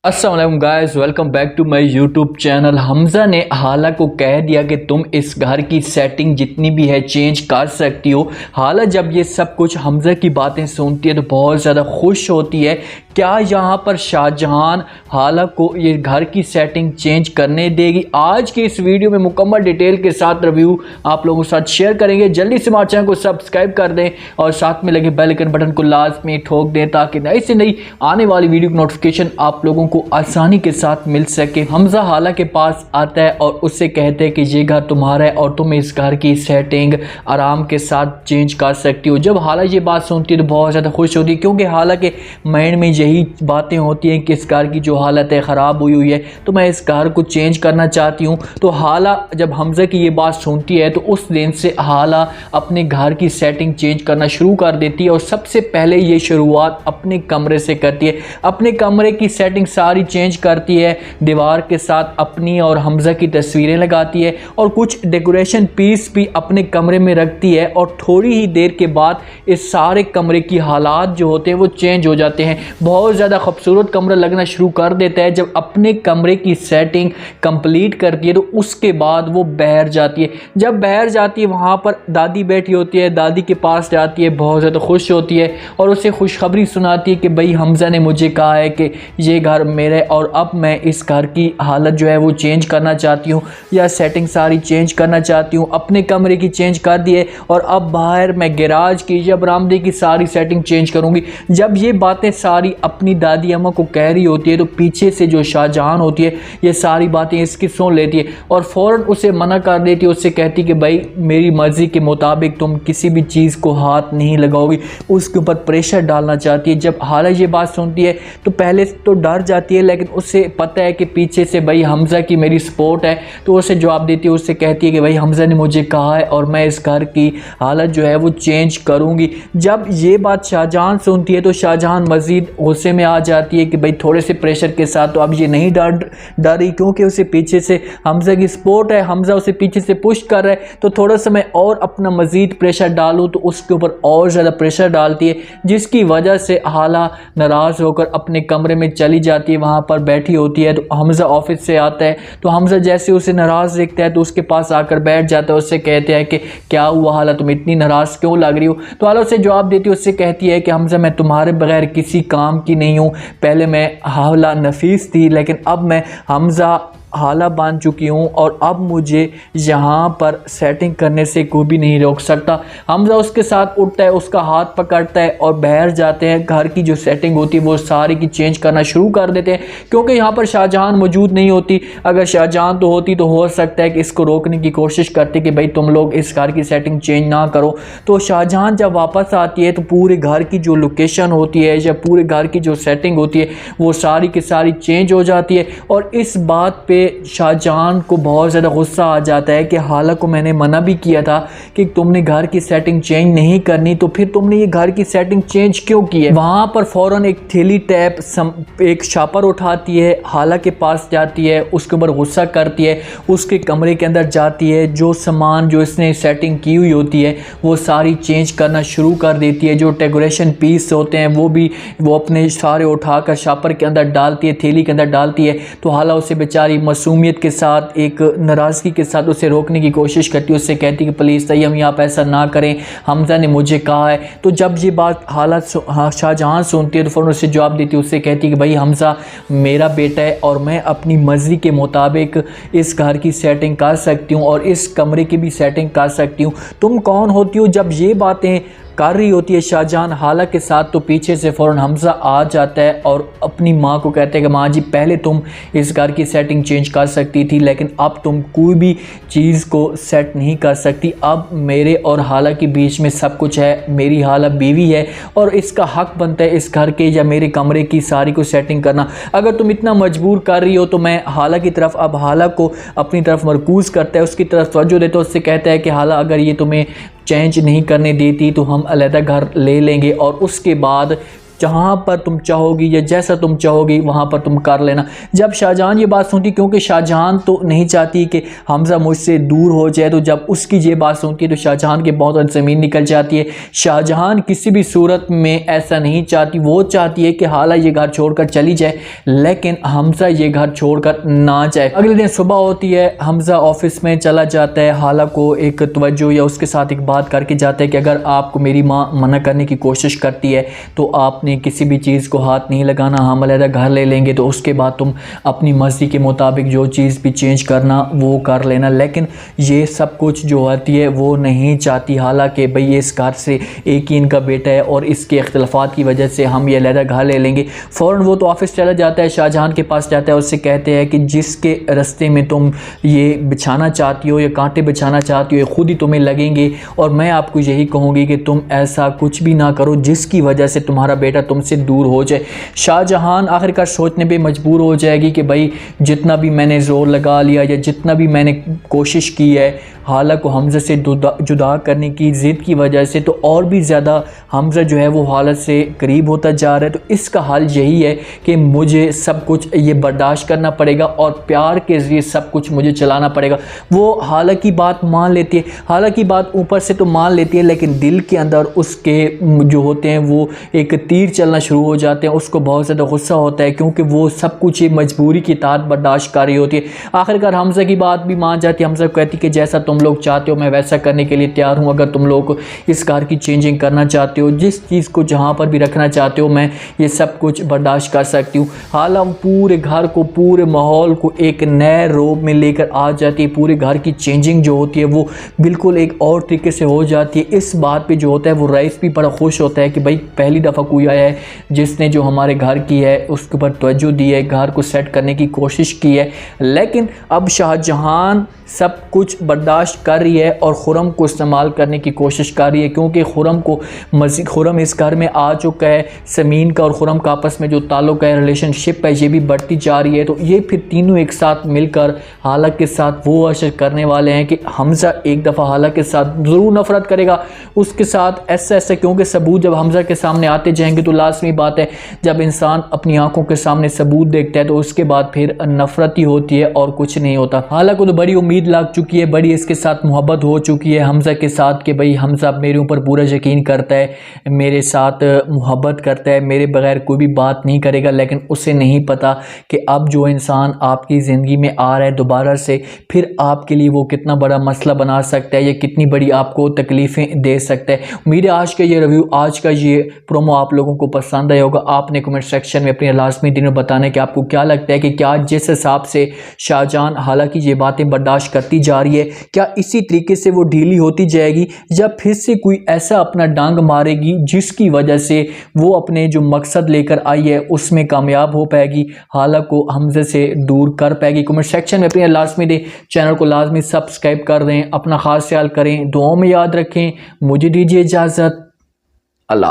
अस्सलाम वालेकुम guys, welcome back to my YouTube channel. Hamza ने हाला को कह दिया कि तुम इस घर की सेटिंग जितनी भी है चेंज कर सकती हो। हाला जब ये सब कुछ हमज़ा की बातें सुनती है तो बहुत ज़्यादा खुश होती है। क्या यहाँ पर शाहजहान हाला को ये घर की सेटिंग चेंज करने देगी? आज के इस वीडियो में मुकम्मल डिटेल के साथ रिव्यू आप लोगों के साथ शेयर करेंगे। जल्दी से हमारे चैनल को सब्सक्राइब कर दें और साथ में लगे बेल आइकन बटन को लाजमी ठोक दें ताकि नई से नई आने वाली वीडियो की नोटिफिकेशन आप लोगों को आसानी के साथ मिल सके। हमज़ा हाला के पास आता है और उससे कहते हैं कि ये घर तुम्हारा है और तुम इस घर की सेटिंग आराम के साथ चेंज कर सकती हो। जब हाला ये बात सुनती है तो बहुत ज़्यादा खुश होती है, क्योंकि हाला के माइंड में यही बातें होती हैं कि इस घर की जो हालत है ख़राब हुई है तो मैं इस घर को चेंज करना चाहती हूँ। तो हाला जब हमज़ा की ये बात सुनती है तो उस दिन से हाला अपने घर की सेटिंग चेंज करना शुरू कर देती है और सबसे पहले ये शुरुआत अपने कमरे से करती है। अपने कमरे की सेटिंग सारी चेंज करती है, दीवार के साथ अपनी और हमज़ा की तस्वीरें लगाती है और कुछ डेकोरेशन पीस भी अपने कमरे में रखती है और थोड़ी ही देर के बाद इस सारे कमरे की हालात जो होते हैं वो चेंज हो जाते हैं। बहुत ज़्यादा खूबसूरत कमरा लगना शुरू कर देता है। जब अपने कमरे की सेटिंग कंप्लीट करती है तो उसके बाद वो बाहर जाती है। जब बाहर जाती है वहाँ पर दादी बैठी होती है, दादी के पास जाती है, बहुत ज़्यादा खुश होती है और उसे खुशखबरी सुनाती है कि भाई हमज़ा ने मुझे कहा है कि ये घर मेरा है और अब मैं इस घर की हालत जो है वो चेंज करना चाहती हूँ या सेटिंग सारी चेंज करना चाहती हूँ। अपने कमरे की चेंज कर दिए और अब बाहर मैं गैराज की या बरामदे की सारी सेटिंग चेंज करूँगी। जब ये बातें सारी अपनी दादी अम्मा को कह रही होती है तो पीछे से जो शाहजहान होती है ये सारी बातें इसकी सुन लेती है और फ़ौरन उसे मना कर देती है। उससे कहती कि भाई मेरी मर्ज़ी के मुताबिक तुम किसी भी चीज़ को हाथ नहीं लगाओगी। उसके ऊपर प्रेशर डालना चाहती है। जब हाला ये बात सुनती है तो पहले तो डर जाती है, लेकिन उसे पता है कि पीछे से भाई हमज़ा की मेरी सपोर्ट है तो उसे जवाब देती है। उससे कहती है कि भाई हमज़ा ने मुझे कहा है और मैं इस घर की हालत जो है वो चेंज करूँगी। जब ये बात शाहजहान सुनती है तो शाहजहान मज़ीद गुस्से में आ जाती है कि भाई थोड़े से प्रेशर के साथ तो अब ये नहीं डर रही, क्योंकि उसे पीछे से हमज़ा की सपोर्ट है, हमज़ा उसे पीछे से पुश कर रहा है। तो थोड़ा सा मैं और अपना मज़ीद प्रेशर डालूँ तो उसके ऊपर और ज़्यादा प्रेशर डालती है, जिसकी वजह से हाला नाराज़ होकर अपने कमरे में चली जाती है। वहाँ पर बैठी होती है तो हमज़ा ऑफिस से आता है तो हमज़ा जैसे उसे नाराज़ देखता है तो उसके पास आकर बैठ जाता है। उससे कहते हैं कि क्या हुआ हाला, तुम इतनी नाराज़ क्यों लग रही हो? तो हाला उसे जवाब देती है। उससे कहती है कि हमज़ा मैं तुम्हारे बगैर किसी काम की नहीं हूँ। पहले मैं हाला नफीस थी लेकिन अब मैं हमज़ा हाला बन चुकी हूँ और अब मुझे यहाँ पर सेटिंग करने से कोई भी नहीं रोक सकता। हमज़ा उसके साथ उठता है, उसका हाथ पकड़ता है और बाहर जाते हैं। घर की जो सेटिंग होती है वो सारी की चेंज करना शुरू कर देते हैं, क्योंकि यहाँ पर शाहजहान मौजूद नहीं होती। अगर शाहजहान तो होती तो हो सकता है कि इसको रोकने की कोशिश करती कि भाई तुम लोग इस घर की सेटिंग चेंज ना करो। तो शाहजहान जब वापस आती है तो पूरे घर की जो लोकेशन होती है या पूरे घर की जो सेटिंग होती है वो सारी की सारी चेंज हो जाती है। और इस बात पे शाहजहान को बहुत ज़्यादा गुस्सा आ जाता है कि हाला को मैंने मना भी किया था कि तुमने घर की सेटिंग चेंज नहीं करनी, तो फिर तुमने ये घर की सेटिंग चेंज क्यों की है? वहाँ पर फ़ौरन एक थैली टैप एक शापर उठाती है, हाला के पास जाती है, उसके ऊपर गुस्सा करती है, उसके कमरे के अंदर जाती है, जो सामान जो इसने सेटिंग की हुई होती है वो सारी चेंज करना शुरू कर देती है। जो डेकोरेशन पीस होते हैं वो अपने सारे उठाकर शापर के अंदर डालती है, थैली के अंदर डालती है। तो हाला उसे बेचारी मासूमियत के साथ एक नाराज़गी के साथ उसे रोकने की कोशिश करती है। उससे कहती है कि प्लीज़ सही हम आप ऐसा ना करें, हमज़ा ने मुझे कहा है। तो जब ये बात हालत शाहजहान सुनती है तो फ़ौरन उससे जवाब देती है। उससे कहती है कि भाई हमज़ा मेरा बेटा है और मैं अपनी मर्ज़ी के मुताबिक इस घर की सेटिंग कर सकती हूँ और इस कमरे की भी सेटिंग कर सकती हूँ। तुम कौन होती हो? जब ये बातें कर रही होती है शाहजहान हाला के साथ तो पीछे से फ़ौरन हमज़ा आ जाता है और अपनी माँ को कहता है कि माँ जी पहले तुम इस घर की सेटिंग चेंज कर सकती थी लेकिन अब तुम कोई भी चीज़ को सेट नहीं कर सकती। अब मेरे और हाला के बीच में सब कुछ है, मेरी हाला बीवी है और इसका हक बनता है इस घर के या मेरे कमरे की सारी को सेटिंग करना। अगर तुम इतना मजबूर कर रही हो तो मैं हाला की तरफ अब हाला को अपनी तरफ मरकूज़ करता है, उसकी तरफ तवज्जो देता है। उससे कहता है कि हाला अगर ये तुम्हें चेंज नहीं करने देती तो हम अलहदा घर ले लेंगे और उसके बाद जहाँ पर तुम चाहोगी या जैसा तुम चाहोगी वहाँ पर तुम कर लेना। जब शाहजहान ये बात सुनती, क्योंकि शाहजहान तो नहीं चाहती कि हमजा मुझसे दूर हो जाए, तो जब उसकी ये बात सुनती है तो शाहजहान के बहुत ज़मीन निकल जाती है। शाहजहान किसी भी सूरत में ऐसा नहीं चाहती, वो चाहती है कि हाला ये घर छोड़कर चली जाए, लेकिन हमजा ये घर छोड़कर ना जाए। अगले दिन सुबह होती है, हमजा ऑफिस में चला जाता है, हाला को एक तवज्जो या उसके साथ एक बात करके जाता है कि अगर आपको मेरी माँ मना करने की कोशिश करती है तो आपने किसी भी चीज़ को हाथ नहीं लगाना, हम अलग घर ले लेंगे, तो उसके बाद तुम अपनी मर्ज़ी के मुताबिक जो चीज़ भी चेंज करना वो कर लेना। लेकिन ये सब कुछ जो होती है वो नहीं चाहती, हालांकि भाई ये इस घर से एक ही इनका बेटा है और इसके इख्तलाफात की वजह से हम ये अलग घर ले लेंगे। फ़ौरन वो तो ऑफिस चला जाता है, शाहजहान के पास जाता है, उससे कहते हैं कि जिसके रास्ते में तुम ये बिछाना चाहती हो या कांटे बिछाना चाहती हो खुद ही तुम्हें लगेंगे, और मैं आपको यही कहूँगी कि तुम ऐसा कुछ भी ना करो जिसकी वजह से तुम्हारा बेटा तुमसे दूर हो जाए। शाहजहान आखिरकार सोचने पे मजबूर हो जाएगी कि भाई जितना भी मैंने ज़ोर लगा लिया या जितना भी मैंने कोशिश की है हाला को हमजा से जुदा करने की ज़िद की वजह से, तो और भी ज़्यादा हमजा जो है वो हालत से करीब होता जा रहा है। तो इसका हाल यही है कि मुझे सब कुछ ये बर्दाश्त करना पड़ेगा और प्यार के ज़रिए सब कुछ मुझे चलाना पड़ेगा। वो हाला की बात मान लेती है, हाला की बात ऊपर से तो मान लेती है, लेकिन दिल के अंदर उसके जो होते हैं वो एक तीर चलना शुरू हो जाते हैं। उसको बहुत ज़्यादा गुस्सा होता है क्योंकि वो सब कुछ ये मजबूरी की तहत बर्दाश्त कर रही होती है। आखिरकार हमजा की बात भी मान जाती है। हमजा कहती कि जैसा तुम लोग चाहते हो मैं वैसा करने के लिए तैयार हूँ। अगर तुम लोग इस घर की चेंजिंग करना चाहते हो, जिस चीज़ को जहाँ पर भी रखना चाहते हो, मैं ये सब कुछ बर्दाश्त कर सकती हूँ। हालांकि पूरे घर को, पूरे माहौल को एक नए रूप में लेकर आ जाती है। पूरे घर की चेंजिंग जो होती है वो बिल्कुल एक और तरीके से हो जाती है। इस बात पे जो होता है वो रईस भी बड़ा खुश होता है कि भाई पहली दफ़ा कोई आया है जिसने जो हमारे घर की है उसके ऊपर तवज्जो दी है, घर को सेट करने की कोशिश की है। लेकिन अब शाहजहान सब कुछ बर्दाश्त कर रही है और खुरम को इस्तेमाल करने की कोशिश कर रही है, क्योंकि खुरम इस घर में आ चुका है। समीन का और खुरम का आपस में जो ताल्लुक़ है, रिलेशनशिप है, ये भी बढ़ती जा रही है। तो ये फिर तीनों एक साथ मिलकर हाला के साथ वो असर करने वाले हैं कि हमजा एक दफ़ा हाला के साथ ज़रूर नफ़रत करेगा, उसके साथ ऐसा क्योंकि सबूत जब हमजा के सामने आते जाएंगे तो लाजमी बात है जब इंसान अपनी आंखों के सामने सबूत देखता है तो उसके बाद फिर नफ़रत ही होती है और कुछ नहीं होता। हाला को तो बड़ी उम्मीद लग चुकी है, बड़ी इसके साथ मोहब्बत हो चुकी है हमजा के साथ कि भाई हमजा मेरे ऊपर पूरा यकीन करता है, मेरे साथ मोहब्बत करता है, मेरे बगैर कोई भी बात नहीं करेगा। लेकिन उसे नहीं पता कि अब जो इंसान आपकी ज़िंदगी में आ रहा है दोबारा से, फिर आपके लिए वो कितना बड़ा मसला बना सकता है या कितनी बड़ी आपको तकलीफ़ें दे सकता है। उम्मीद है आज का ये रिव्यू, आज का ये प्रोमो आप लोगों को पसंद आया होगा। आपने कमेंट सेक्शन में अपने लाजमी दिन में बताना कि आपको क्या लगता है कि क्या जिस हिसाब से शाहजहान हालांकि ये बातें बर्दाश्त करती जा रही है, क्या इसी तरीके से वो ढीली होती जाएगी या फिर से कोई ऐसा अपना डांग मारेगी जिसकी वजह से वो अपने जो मकसद लेकर आई है उसमें कामयाब हो पाएगी, हालांकि को हमजे से दूर कर पाएगी। कमेंट सेक्शन में अपने लाजमी दे, चैनल को लाजमी सब्सक्राइब कर दें, अपना खास ख्याल करें, दुआओं में याद रखें। मुझे दीजिए इजाज़त, अल्लाह।